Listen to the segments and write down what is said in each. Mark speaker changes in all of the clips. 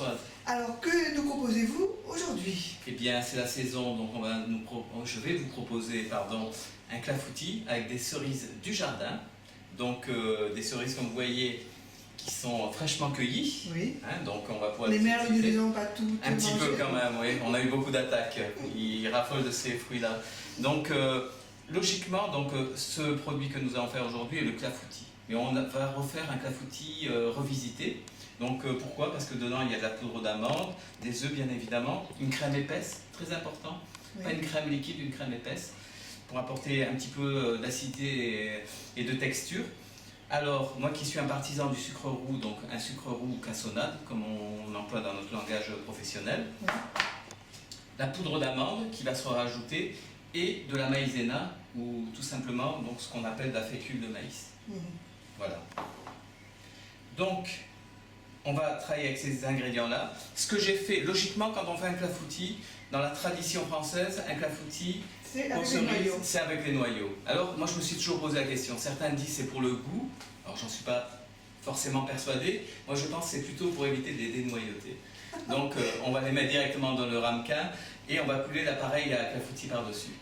Speaker 1: Françoise.
Speaker 2: Alors, que nous proposez-vous aujourd'hui?
Speaker 1: Eh bien, c'est la saison, donc je vais vous proposer un clafoutis avec des cerises du jardin. Donc, des cerises, comme vous voyez, qui sont fraîchement cueillies.
Speaker 2: Oui.
Speaker 1: Hein, donc, on va pouvoir
Speaker 2: Les mères ne les ont pas toutes
Speaker 1: un petit peu
Speaker 2: mangées.
Speaker 1: quand même, oui. On a eu beaucoup d'attaques. Ils raffolent de ces fruits-là. Donc, logiquement, ce produit que nous allons faire aujourd'hui est le clafoutis. Mais on va refaire un clafoutis revisité. Donc pourquoi? Parce que dedans il y a de la poudre d'amande, des œufs bien évidemment, une crème épaisse, très important, oui. Pas une crème liquide, une crème épaisse, pour apporter un petit peu d'acidité et de texture. Alors moi qui suis un partisan du sucre roux, donc un sucre roux cassonade, comme on emploie dans notre langage professionnel, oui. La poudre d'amande qui va se rajouter et de la maïzena, ou tout simplement donc, ce qu'on appelle de la fécule de maïs. Mmh. Voilà. Donc, on va travailler avec ces ingrédients-là. Ce que j'ai fait, logiquement, quand on fait un clafoutis, dans la tradition française, un clafoutis, c'est avec les noyaux. Alors, moi, je me suis toujours posé la question. Certains disent c'est pour le goût. Alors, j'en suis pas forcément persuadé. Moi, je pense que c'est plutôt pour éviter de les dénoyauter. Donc, on va les mettre directement dans le ramequin et on va couler l'appareil à clafoutis par-dessus.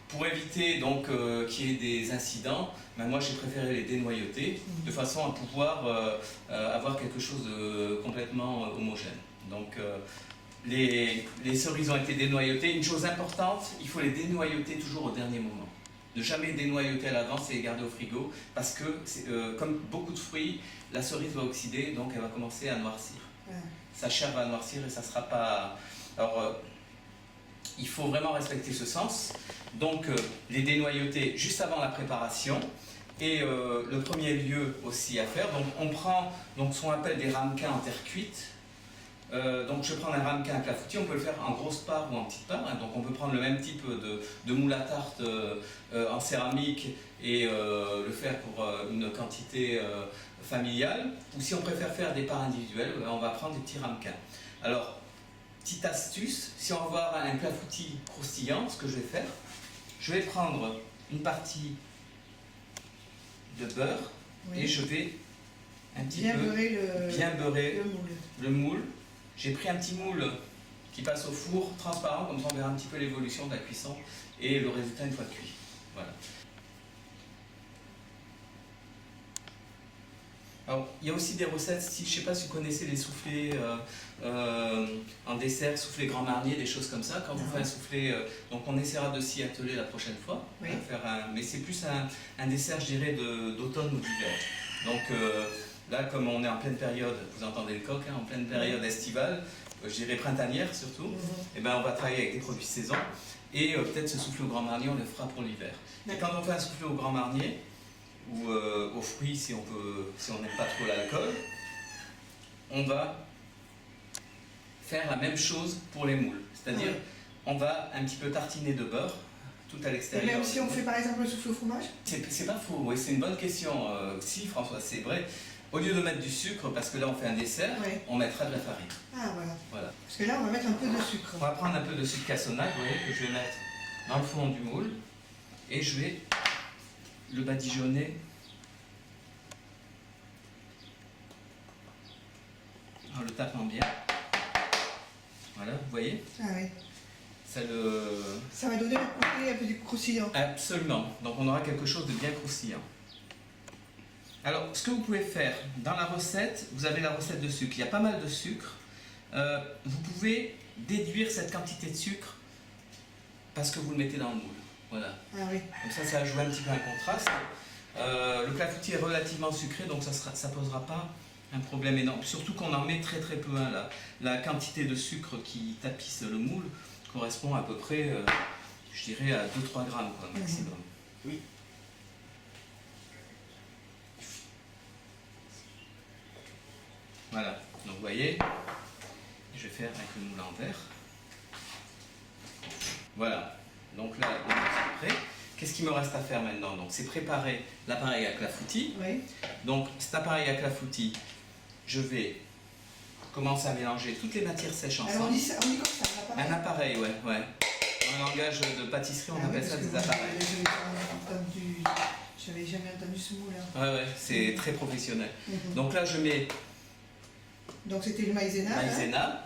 Speaker 1: Pour éviter donc qu'il y ait des incidents, moi j'ai préféré les dénoyauter de façon à pouvoir avoir quelque chose de complètement homogène. Donc les cerises ont été dénoyautées. Une chose importante, il faut les dénoyauter toujours au dernier moment. Ne jamais les dénoyauter à l'avance et les garder au frigo parce que comme beaucoup de fruits, la cerise va oxyder, donc elle va commencer à noircir. Ouais. Sa chair va noircir et ça ne sera pas... Alors, il faut vraiment respecter ce sens. Donc, les dénoyauter juste avant la préparation. Et le premier lieu aussi à faire, donc on prend ce qu'on appelle des ramequins en terre cuite. Donc je prends un ramequin à clafoutis, on peut le faire en grosse part ou en petite part. Hein, donc on peut prendre le même type de moule à tarte en céramique et le faire pour une quantité familiale. Ou si on préfère faire des parts individuelles, on va prendre des petits ramequins. Alors, petite astuce, si on veut avoir un clafoutis croustillant, ce que je vais faire, je vais prendre une partie de beurre, oui. Et je vais un petit peu bien beurrer le moule. J'ai pris un petit moule qui passe au four transparent, comme ça on verra un petit peu l'évolution de la cuisson et le résultat une fois cuit. Voilà. Alors, il y a aussi des recettes, je ne sais pas si vous connaissez les soufflés en dessert, soufflé Grand Marnier, des choses comme ça. Quand vous faites un soufflé, donc on essaiera de s'y atteler la prochaine fois. Oui. Mais c'est plus un dessert, je dirais, d'automne ou d'hiver. Donc là, comme on est en pleine période, vous entendez le coq, hein, en pleine période estivale, je dirais printanière surtout, et ben on va travailler avec des produits de saison. Et peut-être ce soufflé au Grand Marnier, on le fera pour l'hiver. Et quand on fait un soufflé au Grand Marnier, ou aux fruits si on n'aime pas trop l'alcool, on va faire la même chose pour les moules. C'est-à-dire, on va un petit peu tartiner de beurre tout à l'extérieur.
Speaker 2: Et même si on fait par exemple le soufflé au fromage?
Speaker 1: C'est pas faux, oui, c'est une bonne question. Si, François, c'est vrai. Au lieu de mettre du sucre, parce que là on fait un dessert, on mettra de la farine.
Speaker 2: Ah voilà. Parce que là on va mettre un peu de sucre.
Speaker 1: On va prendre un peu de sucre cassonade, vous voyez, que je vais mettre dans le fond du moule. Et je vais le badigeonner en le tapant bien. Voilà, vous voyez?
Speaker 2: Ah oui.
Speaker 1: Ça
Speaker 2: va donner le côté un peu du croustillant.
Speaker 1: Absolument. Donc on aura quelque chose de bien croustillant. Alors, ce que vous pouvez faire dans la recette, vous avez la recette de sucre. Il y a pas mal de sucre. Vous pouvez déduire cette quantité de sucre parce que vous le mettez dans le moule. Voilà.
Speaker 2: Ah oui.
Speaker 1: Comme ça va jouer un petit peu un contraste. Le clafoutis est relativement sucré, donc ça posera pas un problème énorme. Surtout qu'on en met très très peu. Hein, la quantité de sucre qui tapisse le moule correspond à peu près, je dirais, à 2-3 grammes quoi, maximum. Oui. Voilà. Donc vous voyez, je vais faire avec le moule en verre. Voilà. Donc là, on est prêt. Qu'est-ce qu'il me reste à faire maintenant? Donc, c'est préparer l'appareil à clafoutis. Oui. Donc, cet appareil à clafoutis, je vais commencer à mélanger toutes les matières sèches ensemble.
Speaker 2: Alors, on dit comme ça,
Speaker 1: un appareil, ouais. Dans le langage de pâtisserie, on appelle ça des appareils.
Speaker 2: Je n'avais jamais entendu ce mot-là.
Speaker 1: Ouais, c'est très professionnel. Donc là, je mets
Speaker 2: Donc c'était le maïzena,
Speaker 1: maïzena,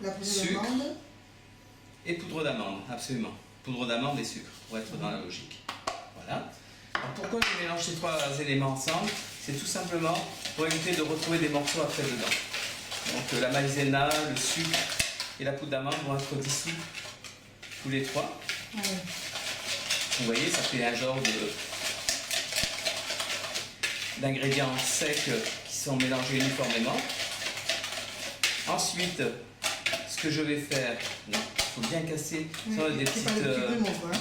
Speaker 2: la poudre
Speaker 1: sucre.
Speaker 2: d'amande.
Speaker 1: Et poudre d'amande, absolument. Poudre d'amande et sucre, pour être dans la logique. Voilà. Alors pourquoi je mélange ces trois éléments ensemble? C'est tout simplement pour éviter de retrouver des morceaux après dedans. Donc la maïzena, le sucre et la poudre d'amande vont être dissous tous les trois.
Speaker 2: Ah ouais.
Speaker 1: Vous voyez, ça fait un genre d'ingrédients secs qui sont mélangés uniformément. Ensuite, ce que je vais faire, il faut bien casser
Speaker 2: Oui,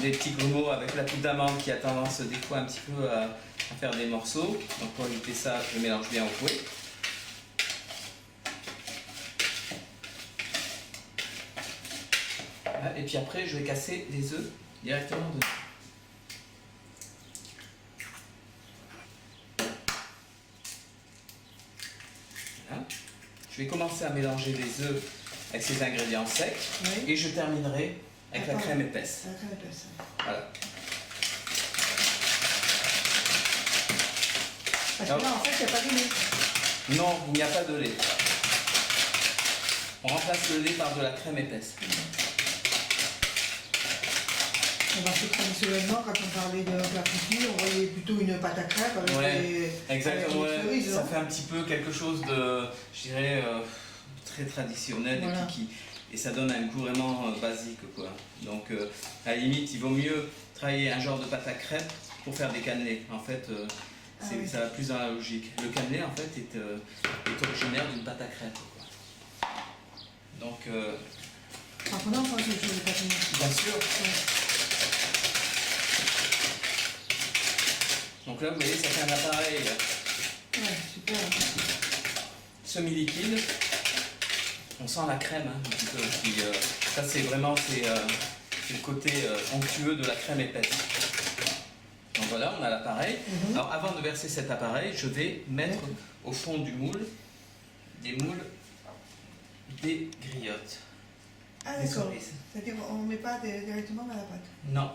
Speaker 1: des petits grumeaux avec la poudre d'amande qui a tendance des fois un petit peu à faire des morceaux. Donc pour éviter ça, je mélange bien au fouet. Voilà, et puis après, je vais casser les œufs directement dedans. Voilà. Je vais commencer à mélanger les œufs avec ces ingrédients secs,
Speaker 2: Oui.
Speaker 1: et je terminerai avec la crème épaisse.
Speaker 2: La crème épaisse.
Speaker 1: Voilà.
Speaker 2: Parce que là, en fait, il n'y a pas de lait.
Speaker 1: Non, il n'y a pas de lait. On remplace le lait par de la crème épaisse.
Speaker 2: Parce que traditionnellement, quand on parlait de clafoutis, on voyait plutôt une pâte à crêpes avec
Speaker 1: Ouais, exactement.
Speaker 2: avec une cerise,
Speaker 1: Ça
Speaker 2: non?
Speaker 1: fait un petit peu quelque chose de, je dirais, très traditionnel,
Speaker 2: Voilà.
Speaker 1: et ça donne un goût vraiment basique, quoi. Donc, à la limite, il vaut mieux travailler un genre de pâte à crêpes pour faire des cannelés. En fait,
Speaker 2: Oui.
Speaker 1: ça va plus dans la logique. Le cannelé, en fait, est originaire d'une pâte à crêpes, quoi. Donc,
Speaker 2: En prenant, on pense que je ne pas tenir.
Speaker 1: bien sûr. Donc là, vous voyez, ça fait un appareil
Speaker 2: Ouais, super.
Speaker 1: semi-liquide. On sent la crème, hein, un petit peu. Puis, ça, c'est vraiment le côté onctueux de la crème épaisse. Donc voilà, on a l'appareil. Alors avant de verser cet appareil, je vais mettre au fond du moule des griottes.
Speaker 2: Ah,
Speaker 1: Des
Speaker 2: d'accord.
Speaker 1: cerises.
Speaker 2: C'est-à-dire qu'on ne met pas directement dans la pâte.
Speaker 1: Non,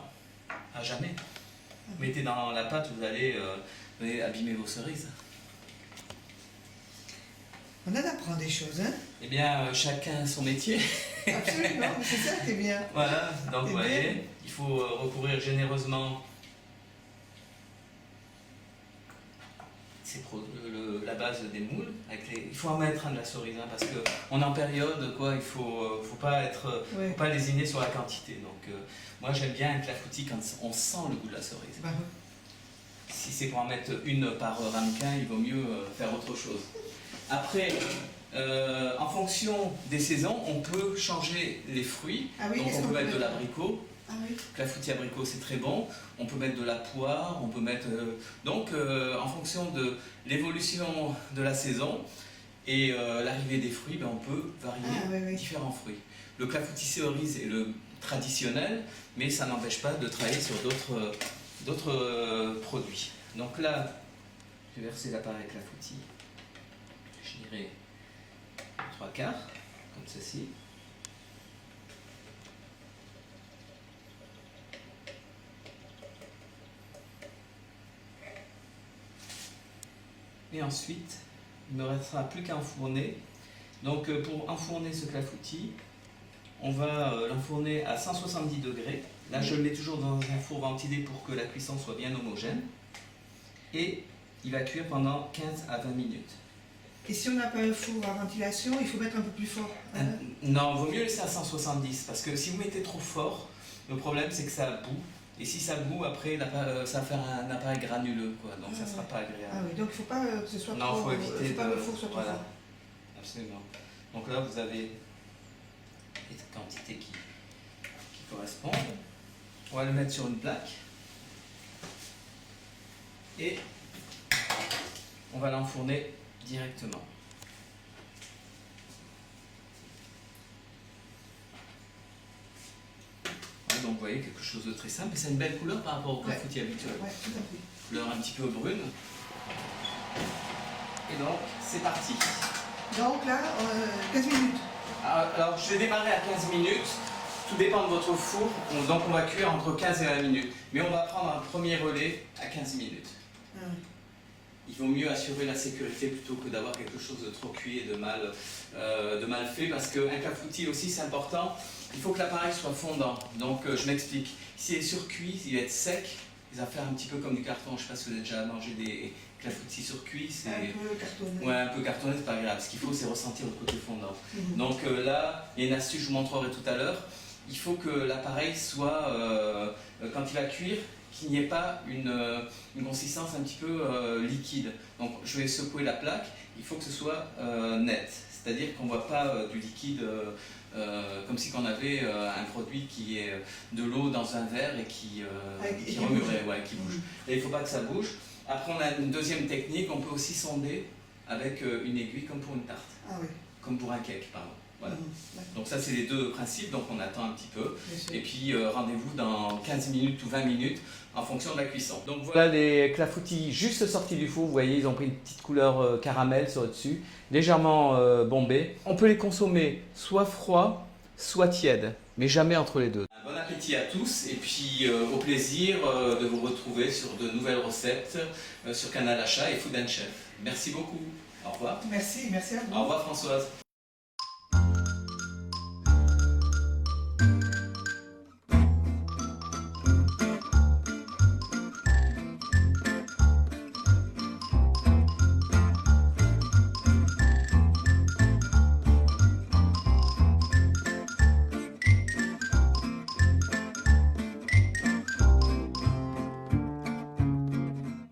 Speaker 1: à jamais. Vous mettez dans la pâte, vous allez abîmer vos cerises.
Speaker 2: On en apprend des choses, hein?
Speaker 1: Eh bien, chacun son métier.
Speaker 2: Absolument, c'est ça qui est bien.
Speaker 1: Voilà, donc
Speaker 2: C'est
Speaker 1: vous voyez, il faut recourir généreusement. C'est la base des moules. Il faut en mettre de la cerise, hein, parce qu'on est en période, quoi, il faut pas
Speaker 2: Ouais.
Speaker 1: faut pas lésiner sur la quantité. Donc moi j'aime bien un clafoutis quand on sent le goût de la cerise.
Speaker 2: Bah,
Speaker 1: Si c'est pour en mettre une par ramequin, il vaut mieux faire autre chose. Après, en fonction des saisons, on peut changer les fruits.
Speaker 2: Ah oui,
Speaker 1: Donc
Speaker 2: qu'est-ce
Speaker 1: on
Speaker 2: qu'on
Speaker 1: peut
Speaker 2: peut
Speaker 1: mettre de
Speaker 2: mettre?
Speaker 1: l'abricot.
Speaker 2: Ah oui.
Speaker 1: Clafoutis abricot, c'est très bon. On peut mettre de la poire, on peut mettre... en fonction de l'évolution de la saison et l'arrivée des fruits, ben, on peut varier
Speaker 2: Ah oui.
Speaker 1: différents fruits. Le clafoutis cerise est le traditionnel, mais ça n'empêche pas de travailler sur d'autres produits. Donc là, je vais verser l'appareil clafoutis. Je dirais 3/4, comme ceci. Et ensuite, il ne me restera plus qu'à enfourner. Donc pour enfourner ce clafoutis, on va l'enfourner à 170 degrés. Là, je le mets toujours dans un four ventilé pour que la cuisson soit bien homogène. Et il va cuire pendant 15 à 20 minutes.
Speaker 2: Et si on n'a pas un four à ventilation, il faut mettre un peu plus fort. Hein?
Speaker 1: Non, il vaut mieux laisser à 170 parce que si vous mettez trop fort, le problème c'est que ça bout. Et si ça bout, après, ça va faire un appareil granuleux, quoi. Donc ça ne sera pas agréable.
Speaker 2: Ah oui, donc il ne faut pas que ce soit
Speaker 1: Non,
Speaker 2: trop...
Speaker 1: faut éviter
Speaker 2: faut pas que le four soit trop
Speaker 1: voilà.
Speaker 2: fort.
Speaker 1: Absolument. Donc là, vous avez les quantités qui correspondent. On va le mettre sur une plaque. Et on va l'enfourner directement. Ouais, donc vous voyez, quelque chose de très simple. Et c'est une belle couleur par rapport au clafoutis habituel.
Speaker 2: Oui, tout à fait.
Speaker 1: Couleur un petit peu brune. Et donc, c'est parti.
Speaker 2: Donc là, 15 minutes.
Speaker 1: Alors, je vais démarrer à 15 minutes. Tout dépend de votre four. Donc, on va cuire entre 15 et 20 minutes. Mais on va prendre un premier relais à 15 minutes.
Speaker 2: Ah oui.
Speaker 1: il vaut mieux assurer la sécurité plutôt que d'avoir quelque chose de trop cuit et de mal fait, parce qu'un clafoutis aussi c'est important, il faut que l'appareil soit fondant. Donc je m'explique, s'il est surcuit, s'il va être sec, il va faire un petit peu comme du carton. Je ne sais pas si vous avez déjà mangé des clafoutis surcuits.
Speaker 2: Un peu cartonné.
Speaker 1: Ouais, un peu cartonné, c'est pas agréable. Ce qu'il faut, c'est ressentir le côté fondant.
Speaker 2: Mhm.
Speaker 1: Donc là, il y a une astuce, je vous montrerai tout à l'heure. Il faut que l'appareil soit, quand il va cuire, qu'il n'y ait pas une consistance un petit peu liquide. Donc je vais secouer la plaque, il faut que ce soit net. C'est-à-dire qu'on ne voit pas du liquide comme si on avait un produit qui est de l'eau dans un verre et qui remuerait, ouais, qui bouge. Et il ne faut pas que ça bouge. Après, on a une deuxième technique, on peut aussi sonder avec une aiguille comme pour une tarte.
Speaker 2: Ah oui.
Speaker 1: Comme pour un cake, pardon. Voilà.
Speaker 2: D'accord.
Speaker 1: Donc ça, c'est les deux principes, donc on attend un petit peu.
Speaker 2: Bien sûr.
Speaker 1: Et puis rendez-vous dans 15 minutes ou 20 minutes en fonction de la cuisson. Donc voilà les clafoutis juste sortis du four, vous voyez, ils ont pris une petite couleur caramel sur le dessus, légèrement bombés. On peut les consommer soit froids, soit tièdes, mais jamais entre les deux. Bon appétit à tous et puis au plaisir de vous retrouver sur de nouvelles recettes sur Canal Achat et Food & Chef. Merci beaucoup. Au revoir.
Speaker 2: Merci à vous.
Speaker 1: Au revoir Françoise.